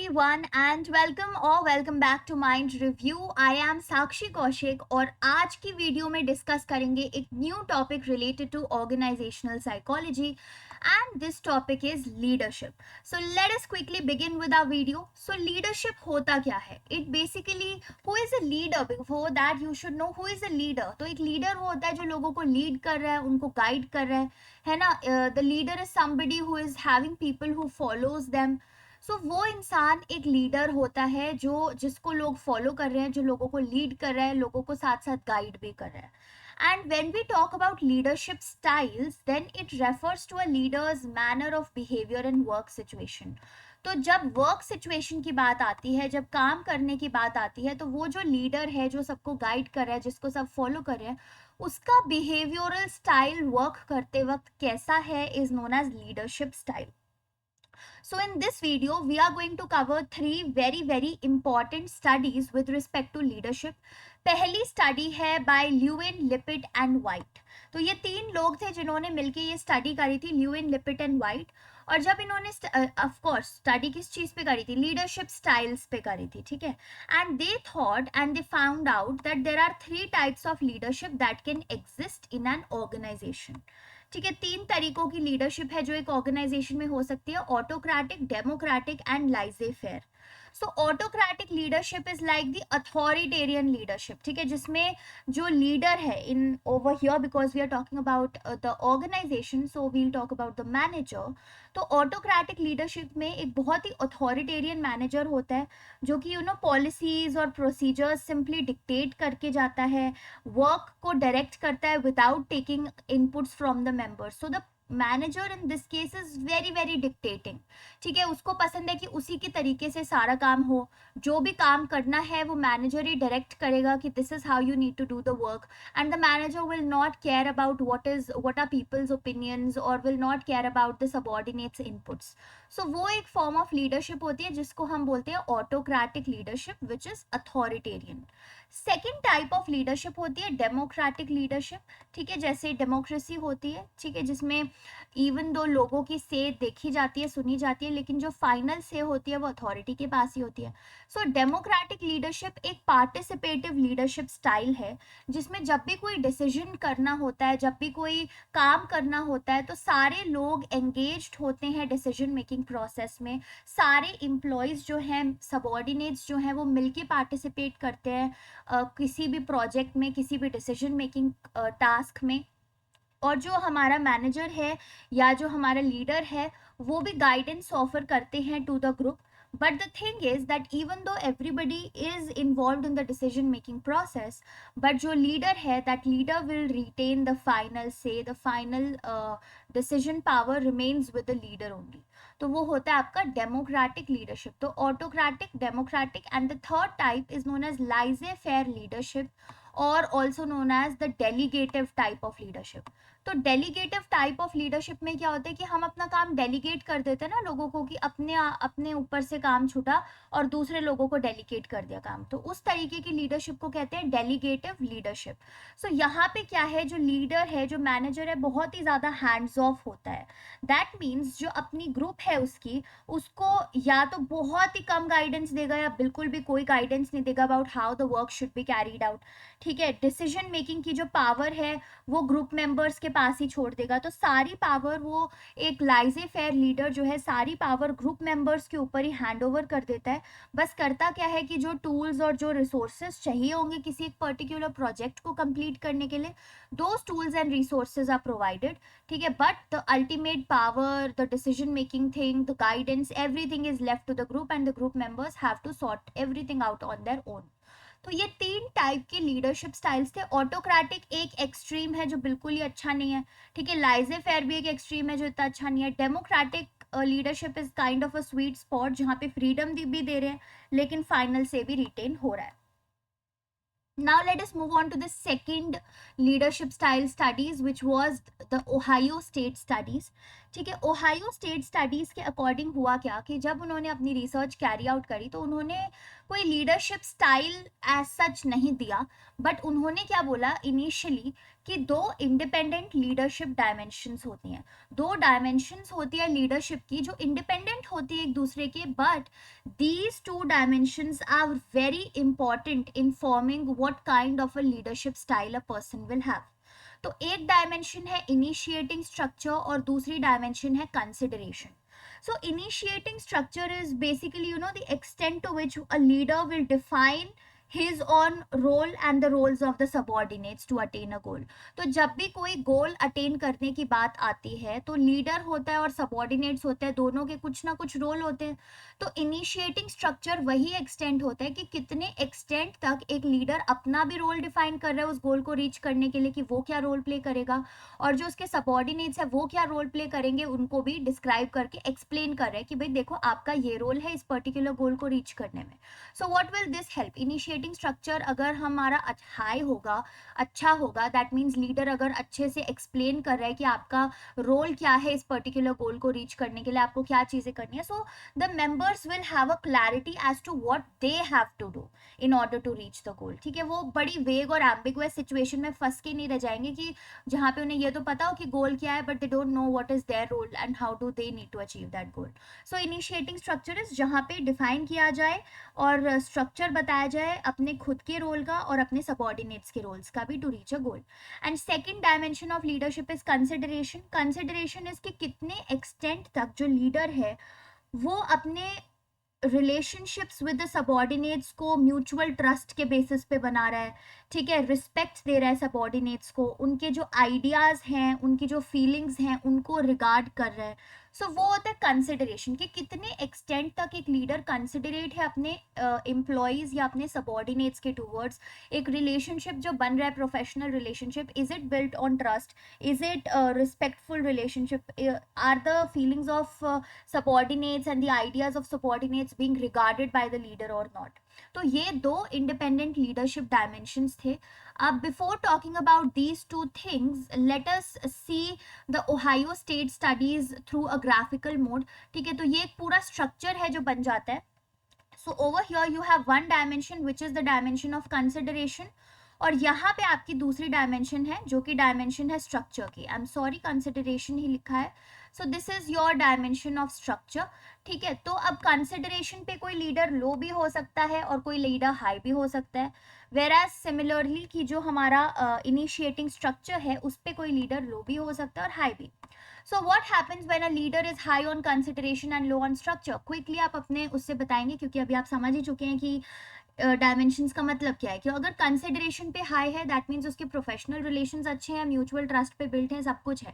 everyone and welcome back to Mind Review. I am Sakshi Kaushik और आज की video में डिस्कस करेंगे एक new topic related to organisational psychology and this topic is leadership. So let us quickly begin with our video. So leadership होता क्या है? It basically who is a leader. Before that you should know who is a leader. तो एक leader वो होता है जो लोगों को लीड कर रहा है, उनको गाइड कर रहा है ना. The leader is somebody who is having people who follows them. So वो इंसान एक लीडर होता है जो जिसको लोग फॉलो कर रहे हैं, जो लोगों को लीड कर रहा है, लोगों को साथ साथ गाइड भी कर रहा है. And when we talk about leadership styles then it refers to a leader's manner of behaviour in work situation. तो जब वर्क सिचुएशन की बात आती है, जब काम करने की बात आती है, तो वो जो लीडर है, जो सबको गाइड कर रहा है, जिसको सब फॉलो कर रहे हैं, उसका बिहेवियरल स्टाइल वर्क करते वक्त कैसा है is known as leadership style. So in this video, we are going to cover three very important studies with respect to leadership. पहली स्टडी है बाय ल्यूइन, लिपिट एंड वाइट. तो ये तीन लोग थे जिन्होंने मिलकर ये स्टडी करी थी, ल्यूइन, लिपिट एंड वाइट. और जब इन्होंने ऑफ कोर्स स्टडी किस चीज पे करी थी? लीडरशिप स्टाइल्स पे करी थी, ठीक है. And they thought and they found out that there are three types of leadership that can exist in an organisation. ठीक है, तीन तरीकों की लीडरशिप है जो एक ऑर्गेनाइजेशन में हो सकती है: autocratic, democratic and laissez faire. So autocratic leadership is like the authoritarian leadership, ठीक है, जिसमें जो लीडर है in over here, because we are talking about the organisation, so we'll talk about the manager. तो ऑटोक्रेटिक लीडरशिप में एक बहुत ही authoritarian manager होता है जो कि पॉलिसीज और प्रोसीजर्स सिंपली डिक्टेट करके जाता है, वर्क को डायरेक्ट करता है without taking inputs from the members. So the manager in this case is very dictating. ठीक है, उसको पसंद है कि उसी के तरीके से सारा काम हो, जो भी काम करना है वो मैनेजर ही डायरेक्ट करेगा कि this is how you need to do the work. And the manager will not care about what are people's opinions or will not care about the subordinates inputs. सो वो एक फॉर्म ऑफ लीडरशिप होती है जिसको हम बोलते हैं autocratic leadership, which is authoritarian. Second type of leadership होती है डेमोक्रेटिक लीडरशिप. ठीक है, जैसे डेमोक्रेसी होती है, ठीक है, जिसमें इवन दो लोगों की से देखी जाती है, सुनी जाती है, लेकिन जो फाइनल से होती है वो अथॉरिटी के पास ही होती है. सो डेमोक्रेटिक लीडरशिप एक पार्टिसिपेटिव लीडरशिप स्टाइल है जिसमें जब भी कोई डिसीजन करना होता है, जब भी कोई काम करना होता है, तो सारे लोग एंगेज्ड होते हैं डिसीजन मेकिंग प्रोसेस में. सारे एम्प्लॉयज जो हैं, सबऑर्डिनेट्स जो हैं, वो मिलके पार्टिसिपेट करते हैं किसी भी प्रोजेक्ट में, किसी भी डिसीजन मेकिंग टास्क में. और जो हमारा मैनेजर है या जो हमारा लीडर है वो भी गाइडेंस ऑफर करते हैं to the group. But the thing is that even though everybody is involved in the decision making process, but जो leader है, that leader will retain the final say, the final decision power remains with the leader only. तो वो होता है आपका democratic leadership. तो autocratic, democratic and the third type is known as laissez faire leadership और also known as the delegative type of leadership. तो delegative type of leadership में क्या होता है कि हम अपना काम डेलीगेट कर देते हैं ना लोगों को, कि अपने ऊपर से काम छूटा और दूसरे लोगों को डेलीगेट कर दिया काम. तो उस तरीके की लीडरशिप को कहते हैं डेलीगेटिव लीडरशिप. सो यहाँ पे क्या है, जो लीडर है, जो मैनेजर है, बहुत ही ज़्यादा हैंड्स ऑफ होता है. दैट मीन्स जो अपनी ग्रुप है उसको या तो बहुत ही कम गाइडेंस देगा या बिल्कुल भी कोई गाइडेंस नहीं देगा about how the work should be carried out. ठीक है, डिसीजन मेकिंग की जो पावर है वो ग्रुप मेंबर्स के पास ही छोड़ देगा. तो सारी पावर वो एक लाइजे फेयर लीडर जो है सारी पावर ग्रुप मेंबर्स के ऊपर ही हैंड ओवर कर देता है. बस करता क्या है कि जो टूल्स और जो रिसोर्सेज चाहिए होंगे किसी एक पर्टिकुलर प्रोजेक्ट को कंप्लीट करने के लिए, those tools and resources are provided. ठीक है, but the ultimate power, the decision making thing, the guidance, everything is left to the group and the group members have to sort everything out on their own. तो ये तीन type के leadership styles थे. Autocratic एक extreme है जो बिल्कुल ही अच्छा नहीं है. ठीक है, लाइजे फेयर भी एक एक्सट्रीम है जो इतना अच्छा नहीं है. Democratic leadership is kind of a sweet spot जहाँ पे फ्रीडम भी दे रहे हैं लेकिन फाइनल से भी रिटेन हो रहा है. Now let us move on to the second leadership style studies, which was the Ohio State studies. ठीक है, ओहायो स्टेट स्टडीज के अकॉर्डिंग हुआ क्या कि जब उन्होंने अपनी रिसर्च कैरी आउट करी तो उन्होंने कोई लीडरशिप स्टाइल एज सच नहीं दिया, बट उन्होंने क्या बोला इनिशियली कि दो इंडिपेंडेंट लीडरशिप डायमेंशंस होती हैं, दो डायमेंशंस होती है लीडरशिप की जो इंडिपेंडेंट होती है एक दूसरे के, but these two dimensions are very important in forming what kind of a leadership style a person will have. तो एक डायमेंशन है इनिशिएटिंग स्ट्रक्चर और दूसरी डायमेंशन है consideration. So initiating structure is basically, you know, the extent to which a leader will define his own role and the roles of the subordinates to attain a goal. तो जब भी कोई गोल attain करने की बात आती है तो लीडर होता है और सबॉर्डिनेट्स होते हैं, दोनों के कुछ ना कुछ रोल होते हैं. तो इनिशिएटिंग स्ट्रक्चर वही एक्सटेंड होता है कि कितने एक्सटेंट तक एक लीडर अपना भी रोल डिफाइन कर रहा है उस गोल को रीच करने के लिए कि वो क्या रोल प्ले करेगा, और जो उसके सबॉर्डिनेट्स है वो क्या रोल प्ले करेंगे उनको भी डिस्क्राइब करके एक्सप्लेन कर रहे हैं कि भाई देखो आपका ये रोल है इस पर्टिकुलर गोल को रीच करने में. So what will this help? Initiating structure अगर हमारा हाई होगा, अच्छा होगा, दैट मीन्स लीडर अगर अच्छे से एक्सप्लेन कर रहा है कि आपका रोल क्या है इस पर्टिकुलर गोल को रीच करने के लिए, आपको क्या चीजें करनी है. So the members will have a clarity as to what they have to do in order to reach the goal. ठीक है, वो बड़ी वेग और एम्बिगुअस सिचुएशन में फंस के नहीं रह जाएंगे कि जहाँ पे उन्हें ये तो पता हो कि गोल क्या है but they don't know what is their role and how do they need to achieve that goal. So initiating structure is जहाँ पे डिफाइन किया जाए और स्ट्रक्चर बताया जाए अपने खुद के रोल का और अपने सबॉर्डिनेट्स के रोल्स का भी to reach a goal. And second dimension of leadership is consideration. Consideration is कि कितने एक्सटेंट तक जो लीडर है वो अपने रिलेशनशिप्स विद द सबॉर्डिनेट्स को म्यूचुअल ट्रस्ट के बेसिस पे बना रहा है. ठीक है, रिस्पेक्ट दे रहा है सबॉर्डिनेट्स को, उनके जो आइडियाज हैं उनकी जो फीलिंग्स हैं उनको रिगार्ड कर रहा है. सो वो होता है कंसिडरेशन कि कितने एक्सटेंट तक एक लीडर कंसिडरेट है अपने एम्प्लॉयज या अपने सबॉर्डिनेट्स के टूवर्ड्स. एक रिलेशनशिप जो बन रहा है professional relationship, is it built on trust, is it respectful relationship, are the feelings of subordinates and the ideas of subordinates being regarded by the leader or not. तो ये दो independent leadership dimensions थे. अब before talking about these two things, let us see the Ohio State studies through a graphical mode. ठीक है, तो ये एक पूरा structure है जो बन जाता है. So over here you have one dimension which is the dimension of consideration, और यहाँ पे आपकी दूसरी डायमेंशन है जो कि डायमेंशन है स्ट्रक्चर की. आई एम सॉरी, कंसिडरेशन ही लिखा है. So this is your dimension of structure. ठीक है, तो अब कंसिडरेशन पे कोई लीडर लो भी हो सकता है और कोई लीडर हाई भी हो सकता है, वेर एज सिमिलरली कि जो हमारा इनिशिएटिंग स्ट्रक्चर है उस पर कोई लीडर लो भी हो सकता है और हाई भी. So what happens when a leader is high on consideration and low on structure? Quickly आप अपने उससे बताएंगे क्योंकि अभी आप समझ ही चुके हैं कि डायमेंशंस का मतलब क्या है. कि अगर कंसिडरेशन पे हाई है दैट मीन्स उसके प्रोफेशनल रिलेशंस अच्छे हैं, म्यूचुअल ट्रस्ट पे बिल्ट है, सब कुछ है.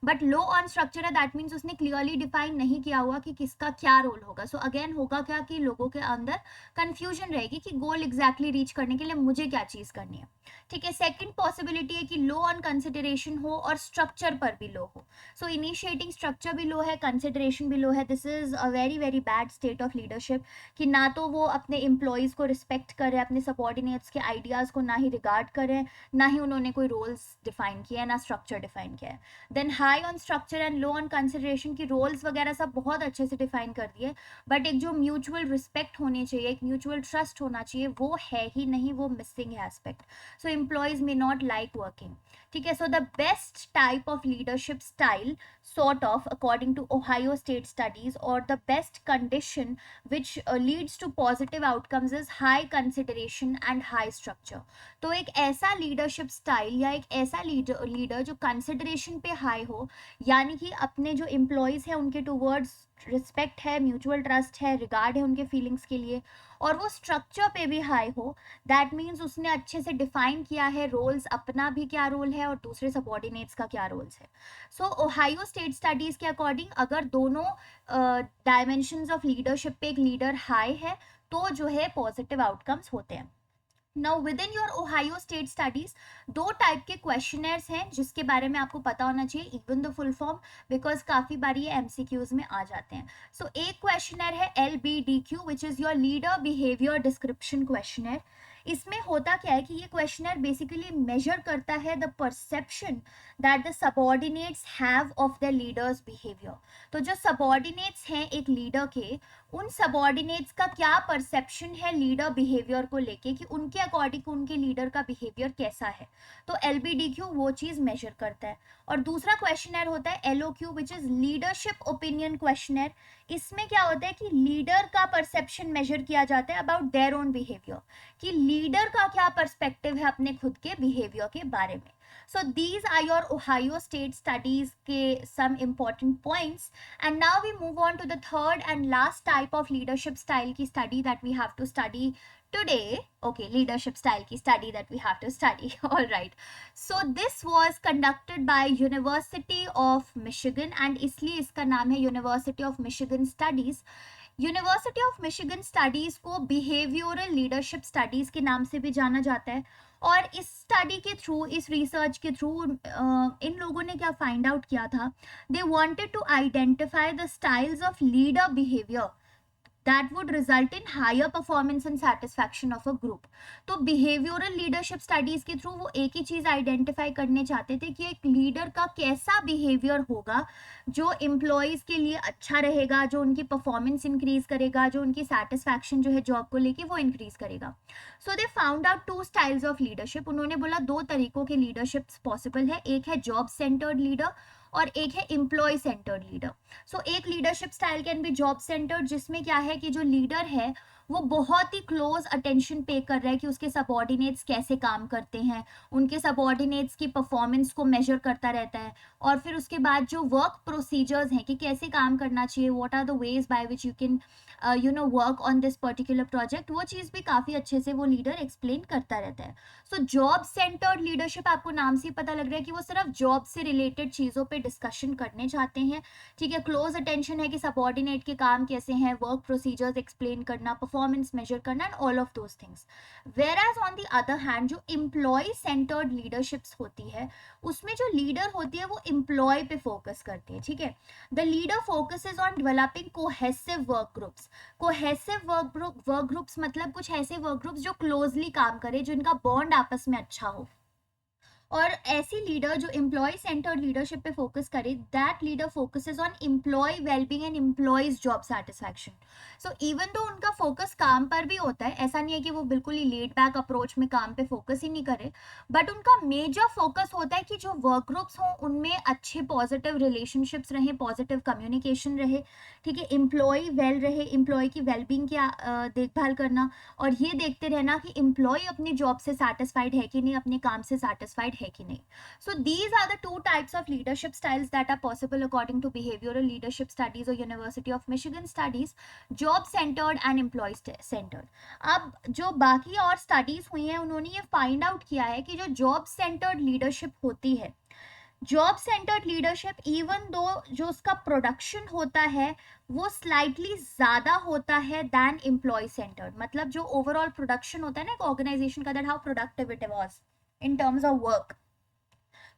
बट लो ऑन स्ट्रक्चर है दैट मीन्स उसने क्लियरली डिफाइन नहीं किया हुआ कि किसका क्या रोल होगा. सो अगेन होगा क्या कि लोगों के अंदर कंफ्यूजन रहेगी कि गोल एग्जैक्टली रीच करने के लिए मुझे क्या चीज करनी है. ठीक है, सेकंड पॉसिबिलिटी है कि लो ऑन कंसिडरेशन हो और स्ट्रक्चर पर भी लो हो. सो इनिशिएटिंग स्ट्रक्चर भी लो है, कंसिडरेशन भी लो है. This is a very very bad state of leadership कि ना तो वो अपने एम्प्लॉयज को रिस्पेक्ट करें, अपने सबॉर्डिनेट्स के आइडियाज को ना ही रिगार्ड करें, ना ही उन्होंने कोई रोल्स डिफाइन किया है, ना स्ट्रक्चर डिफाइन किया है. Then high on structure and low on consideration की रोल्स वगैरह सब बहुत अच्छे से डिफाइन कर दिए, बट एक जो म्यूचुअल रिस्पेक्ट होनी चाहिए, एक म्यूचुअल ट्रस्ट होना चाहिए, वो है ही नहीं, वो मिसिंग है aspect. So employees may not like working. ठीक है, so the best type of leadership style sort of according to Ohio State studies, or the best condition which leads to positive outcomes is high consideration and high structure. तो एक ऐसा leadership style या एक ऐसा leader जो consideration पे high हो, यानी कि अपने जो employees हैं उनके towards रिस्पेक्ट है, म्यूचुअल ट्रस्ट है, रिगार्ड है उनके फीलिंग्स के लिए, और वो स्ट्रक्चर पे भी हाई हो, दैट मीन्स उसने अच्छे से डिफाइन किया है रोल्स, अपना भी क्या रोल है और दूसरे सबॉर्डिनेट्स का क्या रोल्स है. सो ओहायो स्टेट स्टडीज के अकॉर्डिंग अगर दोनों डायमेंशंस ऑफ लीडरशिप पे एक लीडर हाई है तो जो है पॉजिटिव आउटकम्स होते हैं. Now with in your Ohio state studies दो टाइप के क्वेश्चनर्स हैं जिसके बारे में आपको पता होना चाहिए, even the full form, because काफी बार ये एमसीक्यूज में आ जाते हैं. सो एक क्वेश्चनर है LBDQ which is your leader behaviour description questionnaire. इसमें होता क्या है कि ये क्वेश्चनर बेसिकली मेजर करता है the perception that the subordinates have of the leaders behaviour. तो जो सबऑर्डिनेट्स हैं एक लीडर के, उन सबऑर्डिनेट्स का क्या परसेप्शन है लीडर बिहेवियर को लेके, कि उनके अकॉर्डिंग उनके लीडर का बिहेवियर कैसा है। तो LBDQ वो चीज मेजर करता है। और दूसरा क्वेश्चनर होता है LOQ which is leadership opinion questionnaire. इसमें क्या होता है कि लीडर का परसेप्शन मेजर किया जाता है अबाउट देयर ओन बिहेवियर, कि लीडर का क्या पर्सपेक्टिव है अपने खुद के बिहेवियर के बारे में। So these are your Ohio State studies के some important points, and now we move on to the third and last type of leadership style की study that we have to study today. Okay, leadership style की study that we have to study. All right. So this was conducted by University of Michigan, and इसलिए इसका नाम है University of Michigan Studies. University of Michigan studies को behavioural leadership studies के नाम से भी जाना जाता है। और इस स्टडी के थ्रू, इस रिसर्च के थ्रू इन लोगों ने क्या फाइंड आउट किया था, they wanted to identify the styles of leader behaviour that would result in higher performance and satisfaction of a group. तो behavioral leadership studies के थ्रू वो एक ही चीज आइडेंटिफाई करने चाहते थे कि एक लीडर का कैसा बिहेवियर होगा जो एम्प्लॉयज के लिए अच्छा रहेगा, जो उनकी परफॉर्मेंस इंक्रीज करेगा, जो उनकी सेटिस्फैक्शन जो है जॉब को लेके वो इंक्रीज करेगा। So they found out 2 styles of leadership. उन्होंने बोला 2 तरीकों के लीडरशिप पॉसिबल है, एक है जॉब सेंटर्ड लीडर और एक है एम्प्लॉय सेंटर्ड लीडर। सो एक leadership style can be job centred, जिसमें क्या है कि जो लीडर है वो बहुत ही क्लोज अटेंशन पे कर रहा है कि उसके सबऑर्डिनेट्स कैसे काम करते हैं, उनके सबऑर्डिनेट्स की परफॉर्मेंस को मेजर करता रहता है। और फिर उसके बाद जो वर्क प्रोसीजर्स हैं कि कैसे काम करना चाहिए, what are the ways by which you can work on this particular project, वो चीज़ भी काफ़ी अच्छे से वो लीडर एक्सप्लेन करता रहता है। सो जॉब सेंटर्ड लीडरशिप, आपको नाम से ही पता लग रहा है कि वो सिर्फ जॉब से रिलेटेड चीज़ों पे डिस्कशन करने चाहते हैं, ठीक है। क्लोज अटेंशन है कि सबऑर्डिनेट के काम कैसे हैं, वर्क प्रोसीजर्स एक्सप्लेन करना, परफॉर्मेंस मेजर करना and all of those things. Whereas on the other hand जो एम्प्लॉय सेंटर्ड लीडरशिप्स होती है, उसमें जो लीडर होती है वो एम्प्लॉय पे फोकस करती है, ठीक है। The leader focuses on developing cohesive work groups. Cohesive work groups मतलब कुछ ऐसे वर्क ग्रुप्स जो क्लोजली काम करे, जिनका बॉन्ड आपस में अच्छा हो। और ऐसी लीडर जो एम्प्लॉय सेंटर्ड लीडरशिप पे फोकस करे, that leader focuses on employee wellbeing and employees job satisfaction. So even तो उनका फोकस काम पर भी होता है, ऐसा नहीं है कि वो बिल्कुल ही लेड बैक अप्रोच में काम पे फोकस ही नहीं करे, बट उनका मेजर फोकस होता है कि जो वर्क ग्रुप्स हों उनमें अच्छे पॉजिटिव रिलेशनशिप्स रहे, पॉजिटिव कम्युनिकेशन रहे, ठीक है। एम्प्लॉय वेल रहे, एम्प्लॉय की वेलबींग की देखभाल करना, और ये देखते रहना कि एम्प्लॉय अपनी जॉब से सेटिस्फाइड है कि नहीं, अपने काम से सेटिस्फाइड है कि नहीं। So these are the 2 types of leadership styles that are possible according to behavioral leadership studies or University of Michigan studies, job centered and employee centered. अब जो बाकी और स्टडीज हुई हैं उन्होंने ये फाइंड आउट किया है कि जो जॉब सेंटर्ड लीडरशिप होती है, job centred leadership even though जो उसका प्रोडक्शन होता है वो स्लाइटली ज़्यादा होता है दैन एम्प्लॉय सेंटर्ड। मतलब जो ओवरऑल प्रोडक्शन होता है ना एक ऑर्गेनाइजेशन का, that how productive it was in terms of work,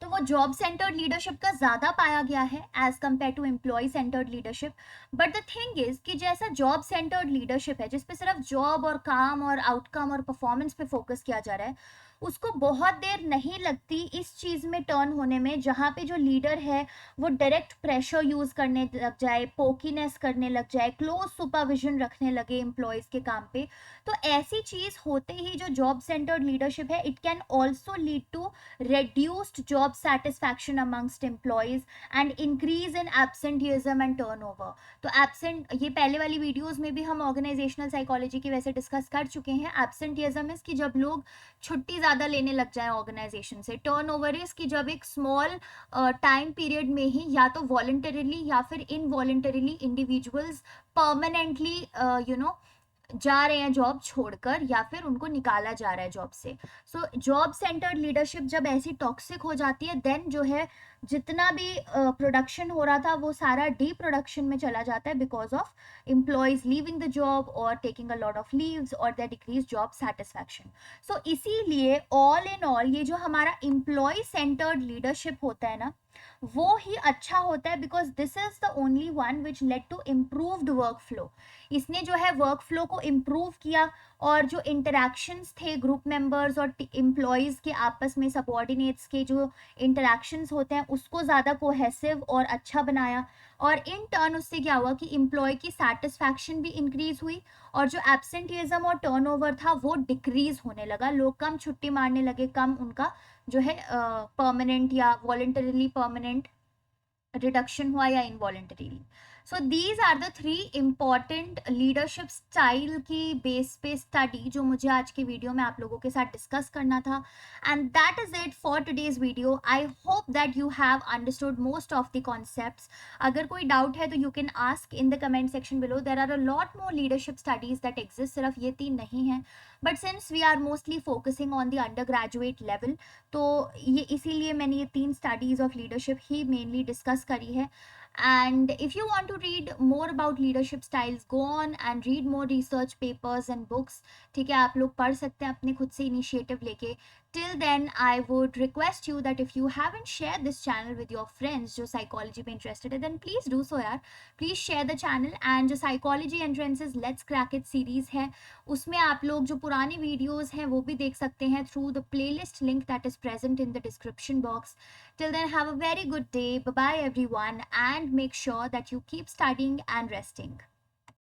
तो वो जॉब सेंटर्ड लीडरशिप का ज़्यादा पाया गया है as compared to employee centred leadership. But the thing is कि जैसा जॉब सेंटर्ड लीडरशिप है जिसपे सिर्फ जॉब और काम और आउटकम और परफॉर्मेंस पे फोकस किया जा रहा है, उसको बहुत देर नहीं लगती इस चीज़ में टर्न होने में जहाँ पे जो लीडर है वो डायरेक्ट प्रेशर यूज़ करने लग जाए, पोकीनेस करने लग जाए, क्लोज सुपरविजन रखने लगे एम्प्लॉयज़ के काम पे। तो ऐसी चीज़ होते ही जो जॉब सेंटर्ड लीडरशिप है, it can also lead to reduced job satisfaction amongst employees and increase in absenteeism and turnover। तो एब्सेंट, ये पहले वाली वीडियोस में भी हम ऑर्गेनाइजेशनल साइकोलॉजी की वैसे डिस्कस कर चुके हैं। एब्सेंटिज्म इज कि जब लोग छुट्टी ज़्यादा लेने लग जाए ऑर्गेनाइजेशन से। टर्नओवर इज कि जब एक स्मॉल टाइम पीरियड में ही या तो वॉलंटरीली या फिर इनवॉलंटरीली इंडिविजुअल्स परमानेंटली जा रहे हैं जॉब छोड़कर, या फिर उनको निकाला जा रहा है जॉब से। सो जॉब सेंटर्ड लीडरशिप जब ऐसी टॉक्सिक हो जाती है, देन जो है जितना भी प्रोडक्शन हो रहा था वो सारा डी प्रोडक्शन में चला जाता है because of employees leaving the job और taking a lot of leaves और the decrease job satisfaction. So इसीलिए ऑल इन ऑल ये जो हमारा एम्प्लॉय सेंटर्ड लीडरशिप होता है ना, वो ही अच्छा होता है because this is the only one which led to improved workflow. इसने जो है वर्क फ्लो को इम्प्रूव किया और जो इंटरेक्शंस थे ग्रुप मेंबर्स और एम्प्लॉयज़ के आपस में, सबॉर्डिनेट्स के जो इंटरेक्शंस होते हैं उसको ज़्यादा कोहेसिव और अच्छा बनाया. और इन टर्न उससे क्या हुआ कि एम्प्लॉय की सेटिस्फैक्शन भी इंक्रीज हुई और जो एब्सेंटिज्म और टर्नओवर था वो डिक्रीज होने लगा. लोग कम छुट्टी मारने लगे, कम उनका जो है परमानेंट या वॉलंटरीली परमानेंट रिडक्शन हुआ या involuntarily. So these are the 3 important leadership style की बेस पे स्टडी जो मुझे आज के वीडियो में आप लोगों के साथ डिस्कस करना था. And that is it for today's video. I hope that you have understood most of the concepts. अगर कोई डाउट है तो you can ask in the comment section below. There are a lot more leadership studies that exist, सिर्फ ये 3 नहीं है. But since we are mostly focusing on the undergraduate level, तो ये इसीलिए मैंने ये 3 स्टडीज ऑफ लीडरशिप ही मेनली डिस्कस करी है. And if you want to read more about leadership styles, go on and read more research papers and books. ठीक है, आप लोग पढ़ सकते हैं अपने खुद से इनिशिएटिव लेके. Till then, I would request you that if you haven't shared this channel with your friends जो psychology में interested है, then please do so यार. Please share the channel. And जो psychology entrances Let's Crack It series है, उसमें आप लोग जो पुरानी videos हैं वो भी देख सकते हैं through the playlist link that is present in the description box. Till then, have a very good day. Bye bye, everyone, and make sure that you keep studying and resting.